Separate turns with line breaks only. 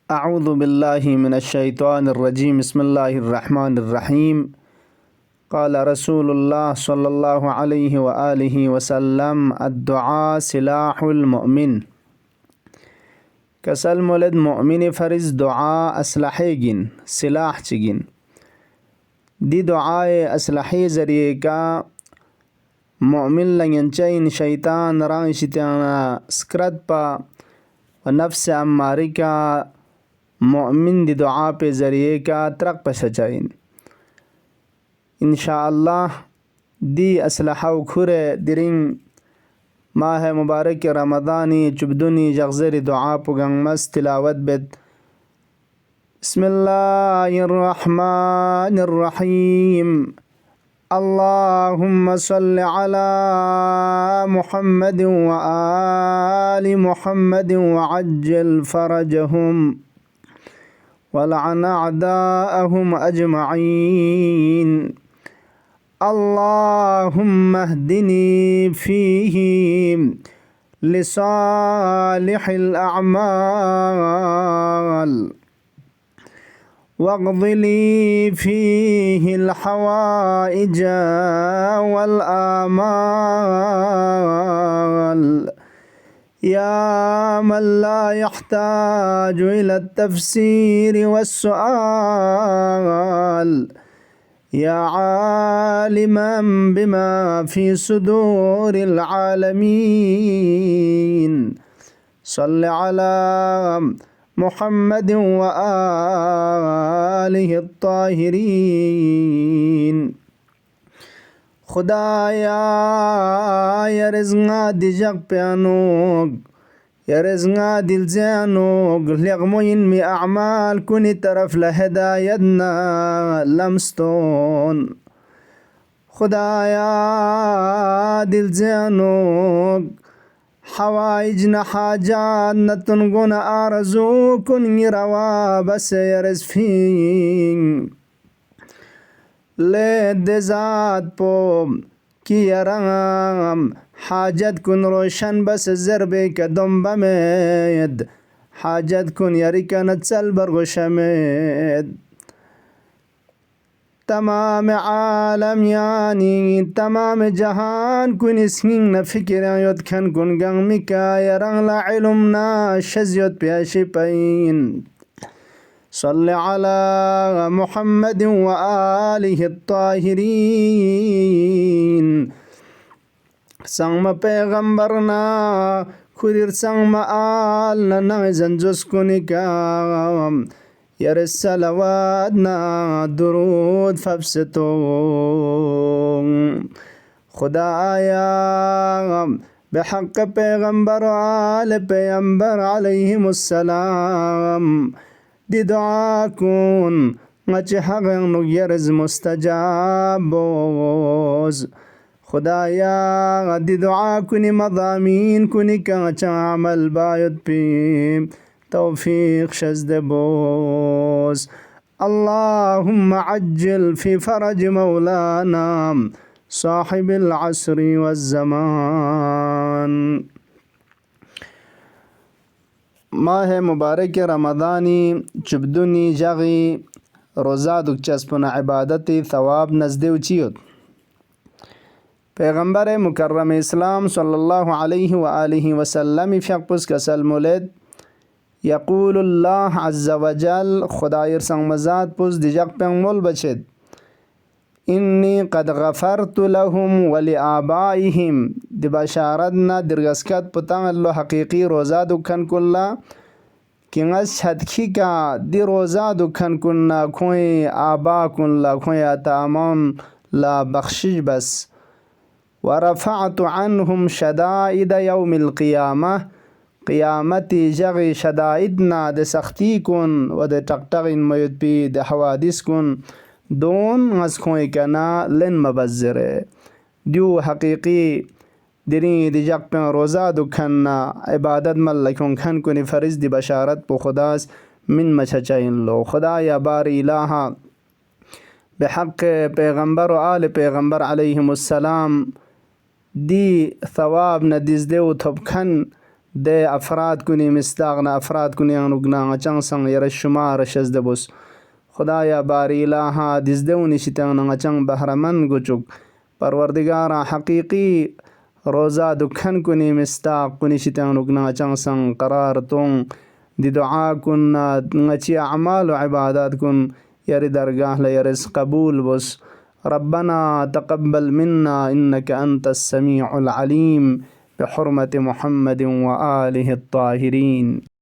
أعوذ بالله من الشيطان الرجيم. بسم الله الرحمن الرحيم. قال رسول الله صلى الله عليه وآله وسلم: الدعاء سلاح المؤمن. کسل مولد مؤمن فرز دعاء اسلحیگin سلاح چگin دی دعاء اسلحی ذریعے کا مؤمن لنگنچین شیطان رانشتیانا سکرت پا و نفس اماری کا مؤمن دی دعا پہ ذریعے کا ترق پہ سچائن انشاءاللہ. دی اسلحہ و کھرے درنگ ماہ مبارک رمضانی چبدنی جغزر دعا پگنگ مس تلاوت بد. بسم اللہ الرحمن الرحیم. اللهم صل على محمد وآل محمد وعجل فرجهم ولعن أعداءهم أجمعين. اللهم اهدني فيه لصالح الأعمال واقض لي فيه الحوائج والآمال يا من لا يحتاج إلى التفسير والسؤال يا عالما بما في صدور العالمين. صل على محمد وآله الطاهرين. خدایا یا رزقا دی جگ پیانوگ یا رزقا دل زیانوگ لغموین می اعمال کنی طرف لہدایتنا لمستون. خدایا دل زیانوگ حوائجنا حاجات نتنگون آرزو کن روا بس یرز فین لے دے ذات پو کی رنگم حاجت کن روشن بس ضربے کا دنبمید حاجت کن یری کنت سل برگوشمید. تمام عالم یعنی تمام جہان کن اسنگ نفکر یود کھن کن گنگ مکا یرنگ لعلمنا شزیت پیاشی پین. صل على محمد وآله الطاهرين. سنگ پیغمبرنا خودر سنگ آلنا نغزن جس کنکا یر السلواتنا درود فبستو. خدایا بحق پیغمبر و آل پیغمبر علیہم السلام دی دعا کن غچ حقن یرز مستجاب بوز. خدایا دی دعا کنی مضامین کنی کچ عمل باید پیم توفیق شزد بوز. اللهم عجل في فرج مولانا صاحب العصر والزمان. ماہ مبارک رمضانی چبدنی جغی روزہ دکچسپن عبادتی ثواب نزدیو چیود. پیغمبر مکرم اسلام صلی اللہ علیہ وآلہ وسلم فیقپس کسل مولد یقول اللہ عز وجل خدایر سنگ مزاد پس دی جغ پینگ مول بچید انی قد غفرت لهم ولآبائهم دی بشارتنا درگسکت پتنگ اللہ حقیقی روزہ دکھن کلا کنگس حدکی کا دی روزہ دکھن کنا کھوئی آبا کن لا کھوئی اتامان لا بخشش بس. ورفعت عنهم شدائد یوم القیامہ قیامتی جغی شدائدنا دی سختی کن و دی ٹکٹغین میود پی دی حوادث کن دون از کھوئی کنا لن مبزرے. دیو حقیقی دری دی جگ پین روزہ دکھننا عبادت ملکن کھن کنی فرز دی بشارت پو خداس من مچچائن لو. خدا یا باری الہا بحق پیغمبر و آل پیغمبر علیہم السلام دی ثواب ندیز دیو تھب کھن ده افراد کنی مستاغنا افراد کنی انوگنا چنگ سنگ یر شمار شزده بوس خدایا باری الها دزدونی شتنگ چنگ بهرمن گچوک پروردگارا حقیقی روزا دکھن کنی مستاق کنی شتنگ نگنا چنگ سنگ قرار تون دی دعا کن نچی اعمال و عبادات کن یری درگاہ لیرز قبول بس ربنا تقبل منا إنك أنت السميع العليم بحرمة محمد وآله الطاهرين.